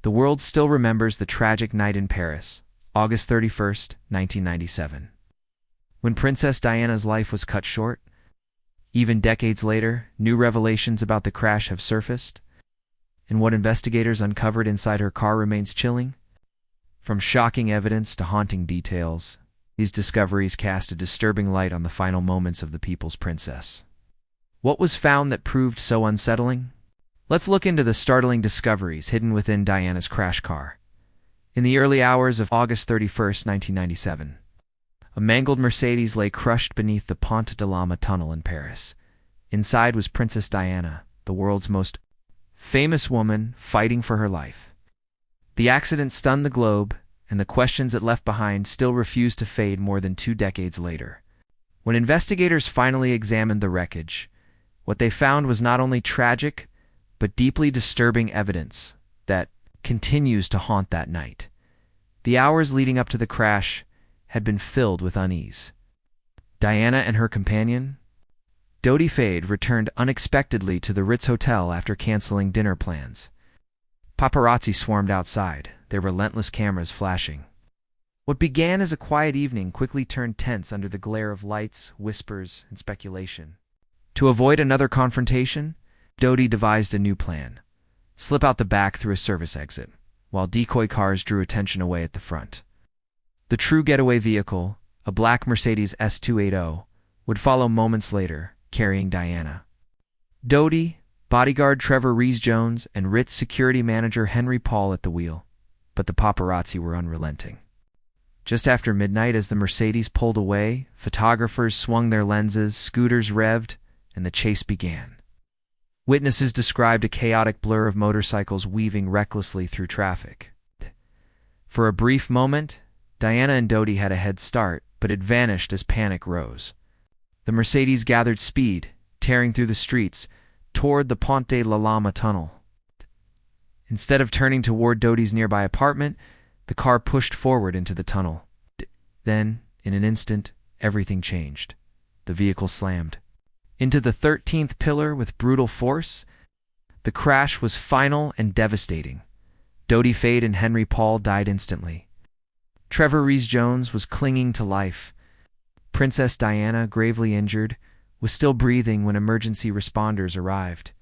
The world still remembers the tragic night in Paris, August 31st, 1997. When Princess Diana's life was cut short, even decades later, new revelations about the crash have surfaced, and what investigators uncovered inside her car remains chilling. From shocking evidence to haunting details, these discoveries cast a disturbing light on the final moments of the people's princess. What was found that proved so unsettling? Let's look into the startling discoveries hidden within Diana's crash car. In the early hours of August 31st, 1997, a mangled Mercedes lay crushed beneath the Pont de l'Ama tunnel in Paris. Inside was Princess Diana, the world's most famous woman fighting for her life. The accident stunned the globe, and the questions it left behind still refuse to fade more than 2 decades later. When investigators finally examined the wreckage, what they found was not only tragic, but deeply disturbing evidence that continues to haunt that night. The hours leading up to the crash had been filled with unease. Diana and her companion, Dodi Fade, returned unexpectedly to the Ritz Hotel after canceling dinner plans. Paparazzi swarmed outside, their relentless cameras flashing. What began as a quiet evening quickly turned tense under the glare of lights, whispers, and speculation. To avoid another confrontation, Dodi devised a new plan: slip out the back through a service exit, while decoy cars drew attention away at the front. The true getaway vehicle, a black Mercedes S280, would follow moments later, carrying Diana. Dodi, bodyguard Trevor Rees-Jones, and Ritz security manager Henry Paul at the wheel. But the paparazzi were unrelenting. Just after midnight, as the Mercedes pulled away, photographers swung their lenses, scooters revved, and the chase began. Witnesses described a chaotic blur of motorcycles weaving recklessly through traffic. For a brief moment, Diana and Dodi had a head start, but it vanished as panic rose. The Mercedes gathered speed, tearing through the streets, toward the Pont de l'Ama tunnel. Instead of turning toward Dodi's nearby apartment, the car pushed forward into the tunnel. Then, in an instant, everything changed. The vehicle slammed into the 13th pillar with brutal force. The crash was final and devastating. Dodi Fade and Henry Paul died instantly. Trevor Rees-Jones was clinging to life. Princess Diana, gravely injured, was still breathing when emergency responders arrived.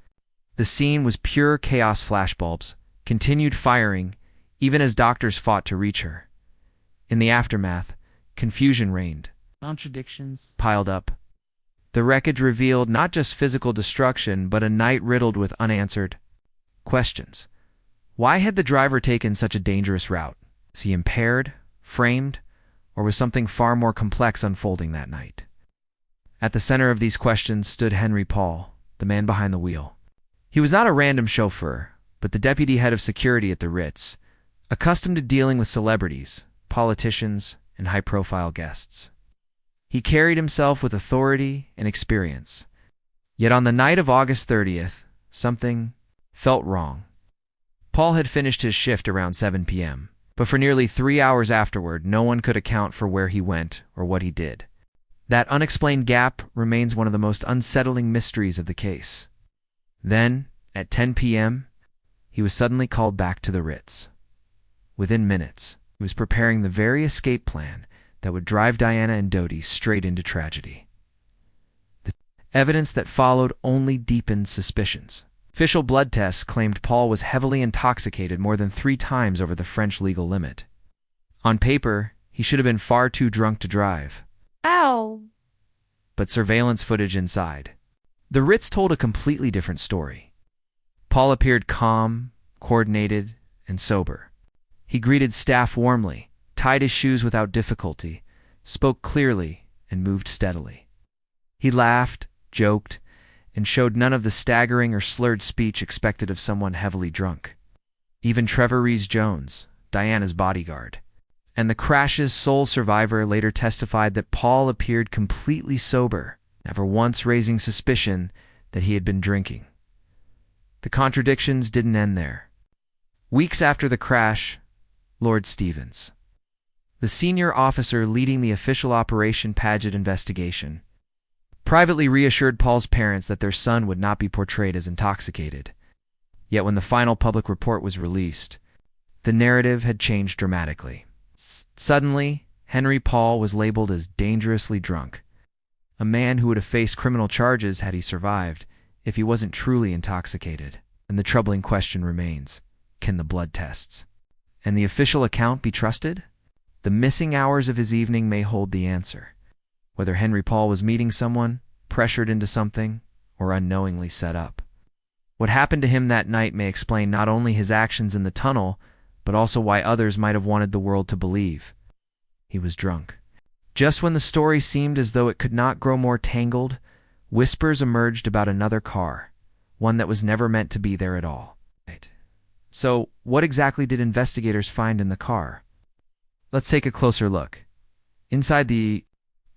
The scene was pure chaos. Flashbulbs continued firing, even as doctors fought to reach her. In the aftermath, confusion reigned. Contradictions piled up. The wreckage revealed not just physical destruction, but a night riddled with unanswered questions. Why had the driver taken such a dangerous route? Was he impaired, framed, or was something far more complex unfolding that night? At the center of these questions stood Henry Paul, the man behind the wheel. He was not a random chauffeur, but the deputy head of security at the Ritz, accustomed to dealing with celebrities, politicians, and high-profile guests. He carried himself with authority and experience. Yet on the night of August 30th, something felt wrong. Paul had finished his shift around 7 p.m., but for nearly 3 hours afterward, no one could account for where he went or what he did. That unexplained gap remains one of the most unsettling mysteries of the case. Then, at 10 p.m., he was suddenly called back to the Ritz. Within minutes, he was preparing the very escape plan that would drive Diana and Dodi straight into tragedy. The evidence that followed only deepened suspicions. Official blood tests claimed Paul was heavily intoxicated more than 3 times over the French legal limit. On paper, he should have been far too drunk to drive. Ow! But surveillance footage inside the Ritz told a completely different story. Paul appeared calm, coordinated, and sober. He greeted staff warmly, tied his shoes without difficulty, spoke clearly, and moved steadily. He laughed, joked, and showed none of the staggering or slurred speech expected of someone heavily drunk. Even Trevor Rees-Jones, Diana's bodyguard, and the crash's sole survivor, later testified that Paul appeared completely sober, never once raising suspicion that he had been drinking. The contradictions didn't end there. Weeks after the crash, Lord Stevens, the senior officer leading the official Operation Paget investigation, privately reassured Paul's parents that their son would not be portrayed as intoxicated. Yet when the final public report was released, The narrative had changed dramatically. Suddenly, Henry Paul was labeled as dangerously drunk, a man who would have faced criminal charges had he survived, if he wasn't truly intoxicated. And the troubling question remains, can the blood tests and the official account be trusted? The missing hours of his evening may hold the answer. Whether Henry Paul was meeting someone, pressured into something, or unknowingly set up. What happened to him that night may explain not only his actions in the tunnel, but also why others might have wanted the world to believe he was drunk. Just when the story seemed as though it could not grow more tangled, whispers emerged about another car, one that was never meant to be there at all. So, what exactly did investigators find in the car? Let's take a closer look. Inside the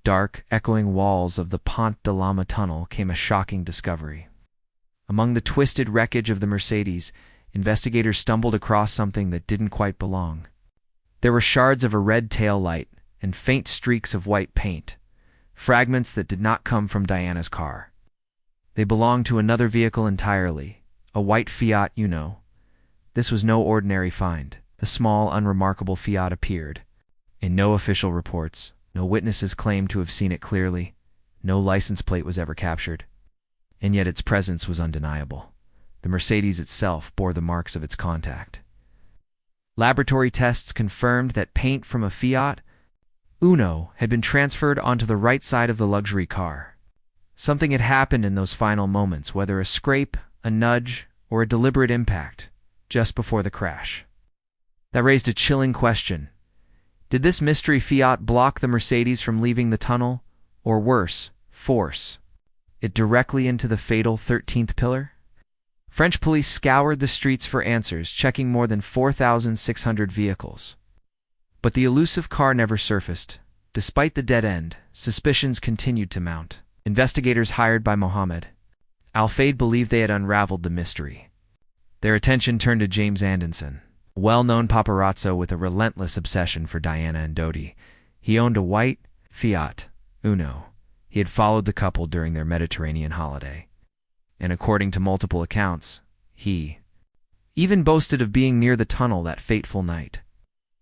dark, echoing walls of the Pont de Lama tunnel came a shocking discovery. Among the twisted wreckage of the Mercedes, investigators stumbled across something that didn't quite belong. There were shards of a red tail light and faint streaks of white paint, fragments that did not come from Diana's car. They belonged to another vehicle entirely, a white Fiat Uno. This was no ordinary find. The small, unremarkable Fiat appeared. In no official reports, no witnesses claimed to have seen it clearly, no license plate was ever captured. And yet its presence was undeniable. The Mercedes itself bore the marks of its contact. Laboratory tests confirmed that paint from a Fiat Uno had been transferred onto the right side of the luxury car. Something had happened in those final moments, whether a scrape, a nudge, or a deliberate impact, just before the crash. That raised a chilling question. Did this mystery Fiat block the Mercedes from leaving the tunnel, or worse, force it directly into the fatal 13th pillar? French police scoured the streets for answers, checking more than 4,600 vehicles. But the elusive car never surfaced. Despite the dead end, suspicions continued to mount. Investigators hired by Mohammed Al-Fayed believed they had unraveled the mystery. Their attention turned to James Anderson, a well-known paparazzo with a relentless obsession for Diana and Dodi. He owned a white Fiat Uno. He had followed the couple during their Mediterranean holiday. And according to multiple accounts, he even boasted of being near the tunnel that fateful night.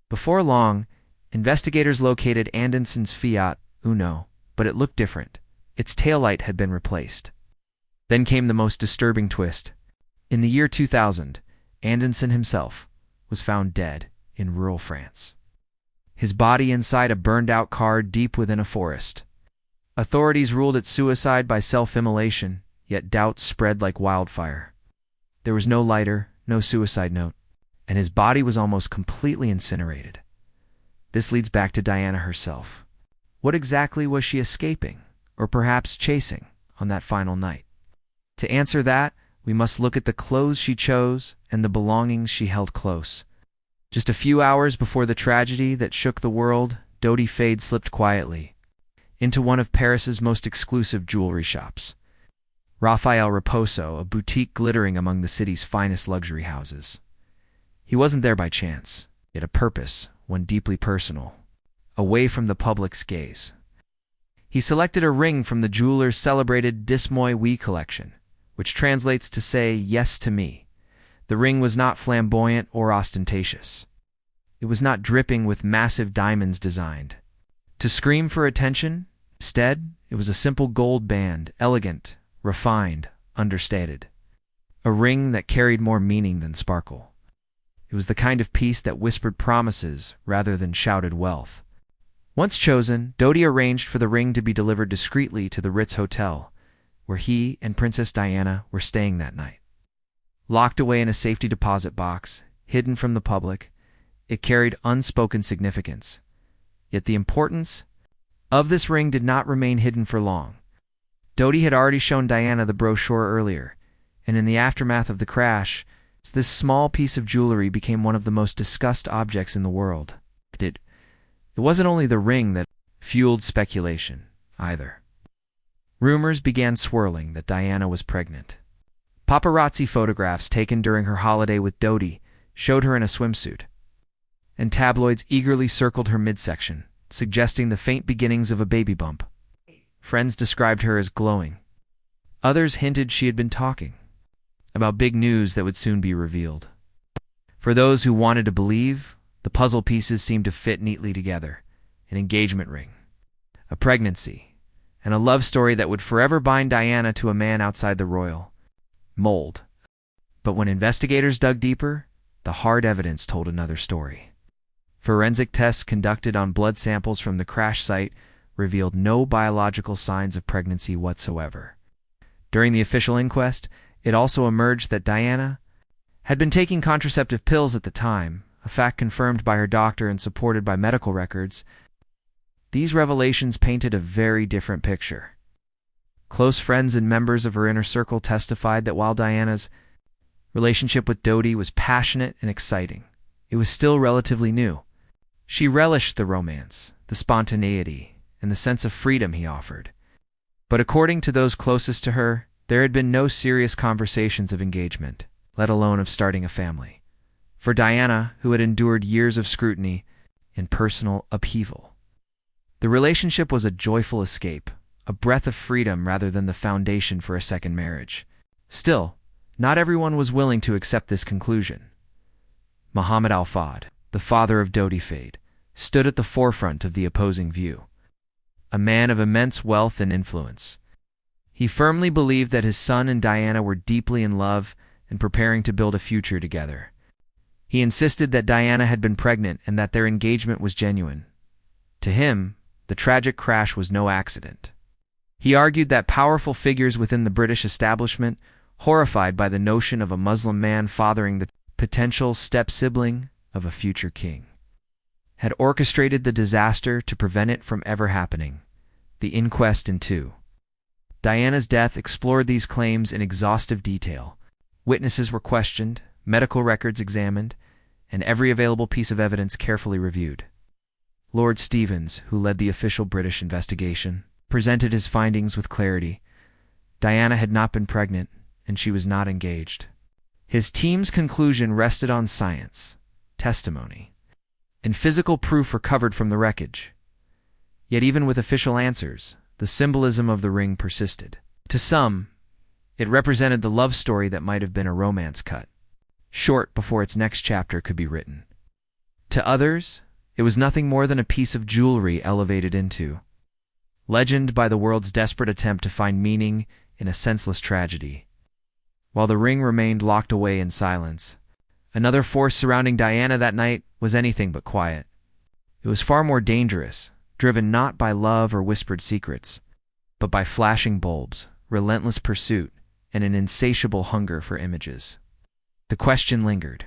Before long, investigators located Anderson's Fiat Uno, but it looked different. Its taillight had been replaced. Then came the most disturbing twist. In the year 2000, Anderson himself was found dead in rural France. His body inside a burned-out car deep within a forest. Authorities ruled it suicide by self-immolation, yet doubts spread like wildfire. There was no lighter, no suicide note, and his body was almost completely incinerated. This leads back to Diana herself. What exactly was she escaping, or perhaps chasing, on that final night? To answer that, we must look at the clothes she chose and the belongings she held close. Just a few hours before the tragedy that shook the world, Dodi Fayed slipped quietly into one of Paris's most exclusive jewelry shops. Raphael Raposo, a boutique glittering among the city's finest luxury houses. He wasn't there by chance, yet a purpose, one deeply personal, away from the public's gaze. He selected a ring from the jeweler's celebrated Dis-moi Oui collection, which translates to say, yes to me. The ring was not flamboyant or ostentatious. It was not dripping with massive diamonds designed to scream for attention. Instead, it was a simple gold band, elegant, refined, understated. A ring that carried more meaning than sparkle. It was the kind of piece that whispered promises rather than shouted wealth. Once chosen, Dodi arranged for the ring to be delivered discreetly to the Ritz Hotel, where he and Princess Diana were staying that night. Locked away in a safety deposit box, hidden from the public, it carried unspoken significance. Yet the importance of this ring did not remain hidden for long. Dodi had already shown Diana the brochure earlier, and in the aftermath of the crash, this small piece of jewelry became one of the most discussed objects in the world. It wasn't only the ring that fueled speculation, either. Rumors began swirling that Diana was pregnant. Paparazzi photographs taken during her holiday with Dodi showed her in a swimsuit, and tabloids eagerly circled her midsection, suggesting the faint beginnings of a baby bump. Friends described her as glowing. Others hinted she had been talking about big news that would soon be revealed. For those who wanted to believe, the puzzle pieces seemed to fit neatly together: an engagement ring, a pregnancy, and a love story that would forever bind Diana to a man outside the royal mold. But when investigators dug deeper, the hard evidence told another story. Forensic tests conducted on blood samples from the crash site revealed no biological signs of pregnancy whatsoever. During the official inquest, it also emerged that Diana had been taking contraceptive pills at the time, a fact confirmed by her doctor and supported by medical records. These revelations painted a very different picture. Close friends and members of her inner circle testified that while Diana's relationship with Dodi was passionate and exciting, it was still relatively new. She relished the romance, the spontaneity, and the sense of freedom he offered. But according to those closest to her, there had been no serious conversations of engagement, let alone of starting a family. For Diana, who had endured years of scrutiny and personal upheaval, the relationship was a joyful escape, a breath of freedom rather than the foundation for a second marriage. Still, not everyone was willing to accept this conclusion. Muhammad al-Fad, the father of Dodi Fade, stood at the forefront of the opposing view. A man of immense wealth and influence, he firmly believed that his son and Diana were deeply in love and preparing to build a future together. He insisted that Diana had been pregnant and that their engagement was genuine. To him, the tragic crash was no accident. He argued that powerful figures within the British establishment, horrified by the notion of a Muslim man fathering the potential step-sibling of a future king, had orchestrated the disaster to prevent it from ever happening. The inquest into Diana's death explored these claims in exhaustive detail. Witnesses were questioned, medical records examined, and every available piece of evidence carefully reviewed. Lord Stevens, who led the official British investigation, presented his findings with clarity. Diana had not been pregnant, and she was not engaged. His team's conclusion rested on science, testimony, and physical proof recovered from the wreckage. Yet even with official answers, the symbolism of the ring persisted. To some, it represented the love story that might have been a romance cut short before its next chapter could be written. To others, it was nothing more than a piece of jewelry elevated into legend by the world's desperate attempt to find meaning in a senseless tragedy. While the ring remained locked away in silence, another force surrounding Diana that night was anything but quiet. It was far more dangerous, driven not by love or whispered secrets, but by flashing bulbs, relentless pursuit, and an insatiable hunger for images. The question lingered.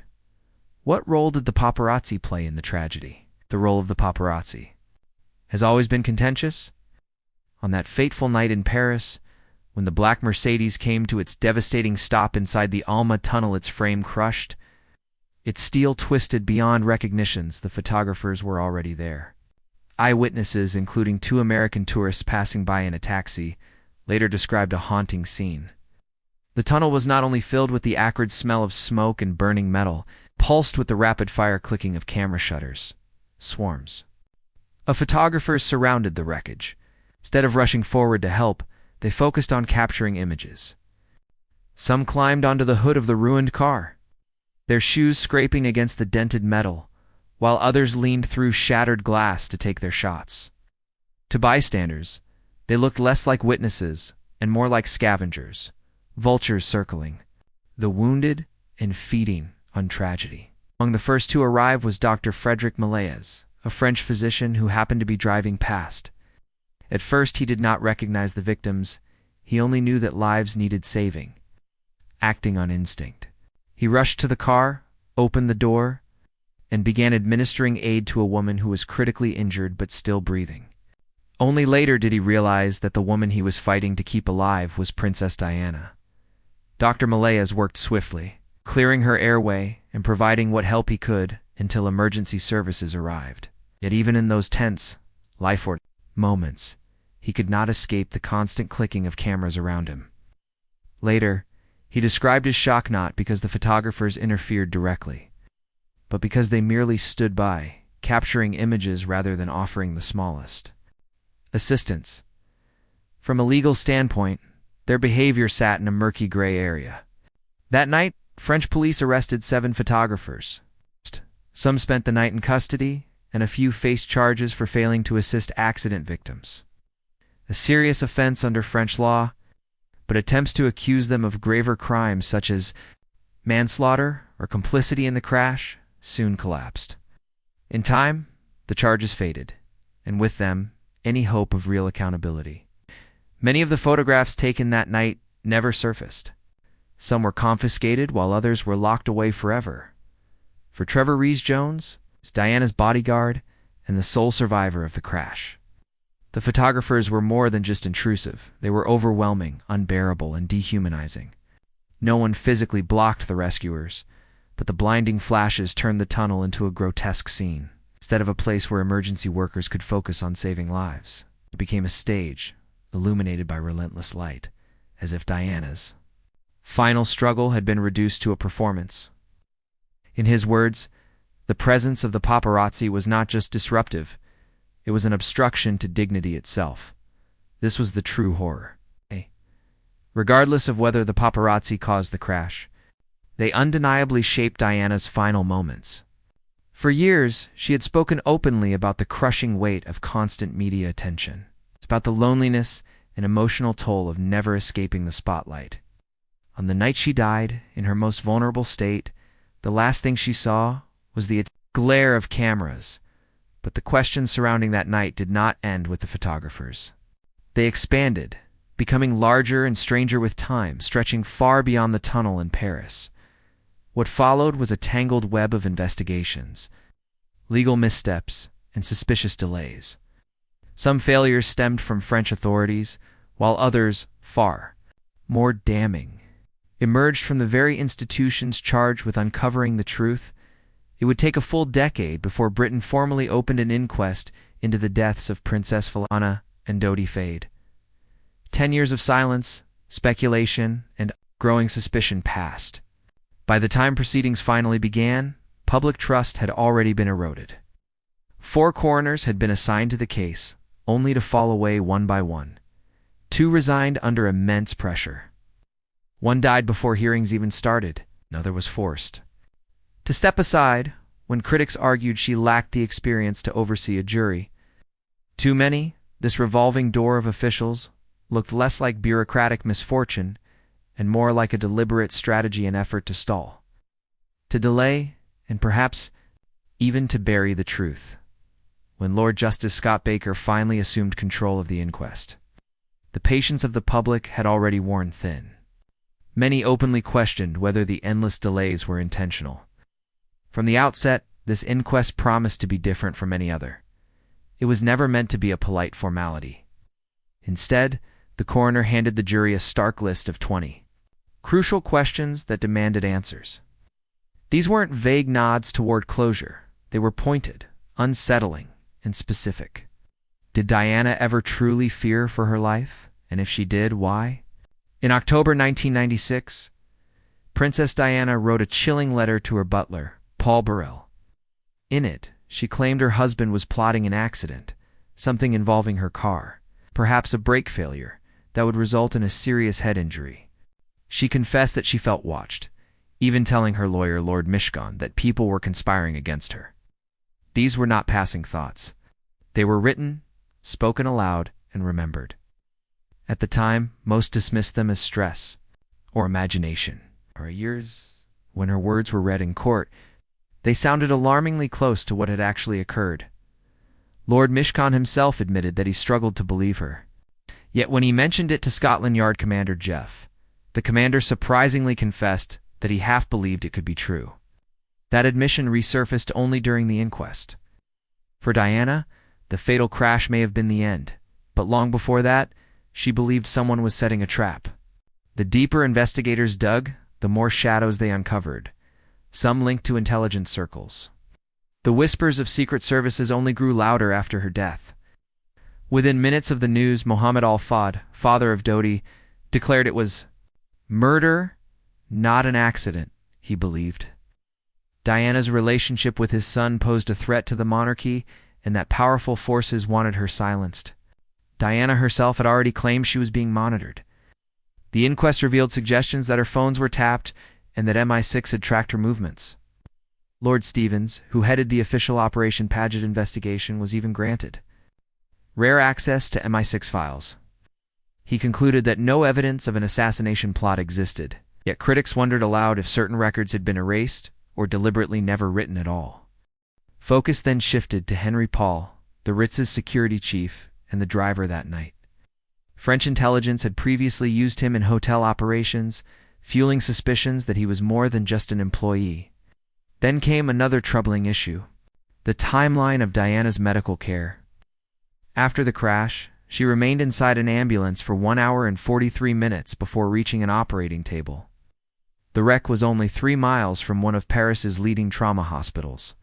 What role did the paparazzi play in the tragedy? The role of the paparazzi has always been contentious. On that fateful night in Paris, when the black Mercedes came to its devastating stop inside the Alma tunnel, its frame crushed, its steel twisted beyond recognitions, the photographers were already there. Eyewitnesses, including 2 American tourists passing by in a taxi, later described a haunting scene. The tunnel was not only filled with the acrid smell of smoke and burning metal, pulsed with the rapid-fire clicking of camera shutters. Swarms of photographers surrounded the wreckage. Instead of rushing forward to help, they focused on capturing images. Some climbed onto the hood of the ruined car, their shoes scraping against the dented metal, while others leaned through shattered glass to take their shots. To bystanders, they looked less like witnesses and more like scavengers, vultures circling the wounded and feeding on tragedy. Among the first to arrive was Dr. Frédéric Malaise, a French physician who happened to be driving past. At first, he did not recognize the victims. He only knew that lives needed saving. Acting on instinct, he rushed to the car, opened the door, and began administering aid to a woman who was critically injured but still breathing. Only later did he realize that the woman he was fighting to keep alive was Princess Diana. Dr. Malaise worked swiftly, clearing her airway and providing what help he could until emergency services arrived. Yet even in those tense, life-or moments, he could not escape the constant clicking of cameras around him. Later, he described his shock not because the photographers interfered directly, but because they merely stood by, capturing images rather than offering the smallest assistance. From a legal standpoint, their behavior sat in a murky gray area. That night, French police arrested 7 photographers. Some spent the night in custody, and a few faced charges for failing to assist accident victims. A serious offense under French law, but attempts to accuse them of graver crimes such as manslaughter or complicity in the crash soon collapsed. In time, the charges faded, and with them, any hope of real accountability. Many of the photographs taken that night never surfaced. Some were confiscated while others were locked away forever. For Trevor Rees-Jones, Diana's bodyguard and the sole survivor of the crash. The photographers were more than just intrusive. They were overwhelming, unbearable, and dehumanizing. No one physically blocked the rescuers, but the blinding flashes turned the tunnel into a grotesque scene. Instead of a place where emergency workers could focus on saving lives, it became a stage, illuminated by relentless light, as if Diana's final struggle had been reduced to a performance. In his words, the presence of the paparazzi was not just disruptive, it was an obstruction to dignity itself. This was the true horror. Regardless of whether the paparazzi caused the crash, they undeniably shaped Diana's final moments. For years, she had spoken openly about the crushing weight of constant media attention. It's about the loneliness and emotional toll of never escaping the spotlight. On the night she died, in her most vulnerable state, the last thing she saw was the glare of cameras. But the questions surrounding that night did not end with the photographers. They expanded, becoming larger and stranger with time, stretching far beyond the tunnel in Paris. What followed was a tangled web of investigations, legal missteps, and suspicious delays. Some failures stemmed from French authorities, while others, far more damning, emerged from the very institutions charged with uncovering the truth. It would take a full decade before Britain formally opened an inquest into the deaths of Princess Philana and Dodi Fayed. 10 years of silence, speculation, and growing suspicion passed. By the time proceedings finally began, public trust had already been eroded. 4 coroners had been assigned to the case, only to fall away one by one. 2 resigned under immense pressure. One died before hearings even started. Another was forced to step aside when critics argued she lacked the experience to oversee a jury. Too many, this revolving door of officials, looked less like bureaucratic misfortune and more like a deliberate strategy and effort to stall, to delay, and perhaps even to bury the truth. When Lord Justice Scott Baker finally assumed control of the inquest, the patience of the public had already worn thin. Many openly questioned whether the endless delays were intentional. From the outset, this inquest promised to be different from any other. It was never meant to be a polite formality. Instead, the coroner handed the jury a stark list of 20 crucial questions that demanded answers. These weren't vague nods toward closure. They were pointed, unsettling, and specific. Did Diana ever truly fear for her life? And if she did, why? In October 1996, Princess Diana wrote a chilling letter to her butler, Paul Burrell. In it, she claimed her husband was plotting an accident, something involving her car, perhaps a brake failure, that would result in a serious head injury. She confessed that she felt watched, even telling her lawyer, Lord Mishcon, that people were conspiring against her. These were not passing thoughts. They were written, spoken aloud, and remembered. At the time, most dismissed them as stress or imagination. For years, when her words were read in court, they sounded alarmingly close to what had actually occurred. Lord Mishcon himself admitted that he struggled to believe her. Yet when he mentioned it to Scotland Yard Commander Jeff, the commander surprisingly confessed that he half believed it could be true. That admission resurfaced only during the inquest. For Diana, the fatal crash may have been the end, but long before that, she believed someone was setting a trap. The deeper investigators dug, the more shadows they uncovered, some linked to intelligence circles. The whispers of secret services only grew louder after her death. Within minutes of the news, Mohammed Al-Fad, father of Dodi, declared it was murder, not an accident, he believed. Diana's relationship with his son posed a threat to the monarchy, and that powerful forces wanted her silenced. Diana herself had already claimed she was being monitored. The inquest revealed suggestions that her phones were tapped and that MI6 had tracked her movements. Lord Stevens, who headed the official Operation Paget investigation, was even granted rare access to MI6 files. He concluded that no evidence of an assassination plot existed, yet critics wondered aloud if certain records had been erased or deliberately never written at all. Focus then shifted to Henry Paul, the Ritz's security chief and the driver that night. French intelligence had previously used him in hotel operations, fueling suspicions that he was more than just an employee. Then came another troubling issue: the timeline of Diana's medical care. After the crash, she remained inside an ambulance for 1 hour and 43 minutes before reaching an operating table. The wreck was only 3 miles from one of Paris's leading trauma hospitals.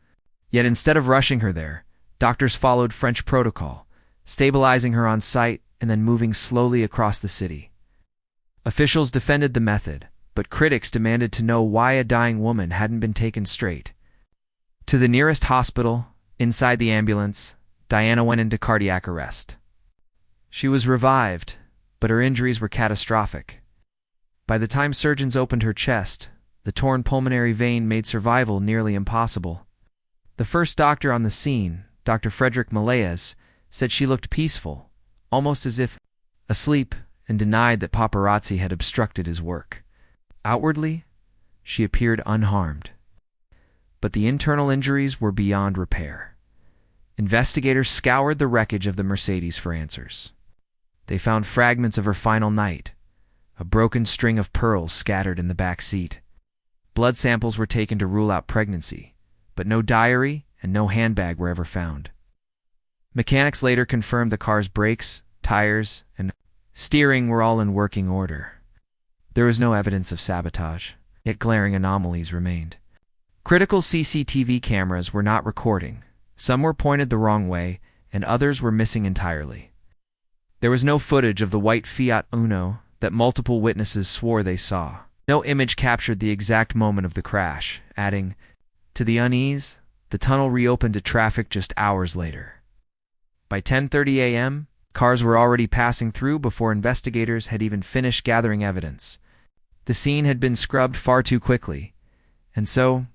Yet instead of rushing her there, doctors followed French protocol, stabilizing her on site and then moving slowly across the city. Officials defended the method, but critics demanded to know why a dying woman hadn't been taken straight to the nearest hospital. Inside the ambulance, Diana went into cardiac arrest. She was revived, but her injuries were catastrophic. By the time surgeons opened her chest, the torn pulmonary vein made survival nearly impossible. The first doctor on the scene, Dr. Frederick Malaez, said she looked peaceful, almost as if asleep, and denied that paparazzi had obstructed his work. Outwardly, she appeared unharmed. But the internal injuries were beyond repair. Investigators scoured the wreckage of the Mercedes for answers. They found fragments of her final night, a broken string of pearls scattered in the back seat. Blood samples were taken to rule out pregnancy, but no diary and no handbag were ever found. Mechanics later confirmed the car's brakes, tires, and steering were all in working order. There was no evidence of sabotage, yet glaring anomalies remained. Critical CCTV cameras were not recording. Some were pointed the wrong way, and others were missing entirely. There was no footage of the white Fiat Uno that multiple witnesses swore they saw. No image captured the exact moment of the crash, adding to the unease. The tunnel reopened to traffic just hours later. By 10:30 a.m., cars were already passing through before investigators had even finished gathering evidence. The scene had been scrubbed far too quickly, and so,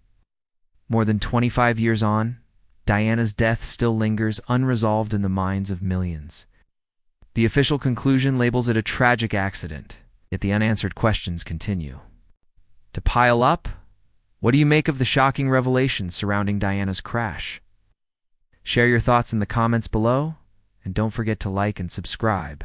more than 25 years on, Diana's death still lingers unresolved in the minds of millions. The official conclusion labels it a tragic accident, yet the unanswered questions continue to pile up. What do you make of the shocking revelations surrounding Diana's crash? Share your thoughts in the comments below, and don't forget to like and subscribe.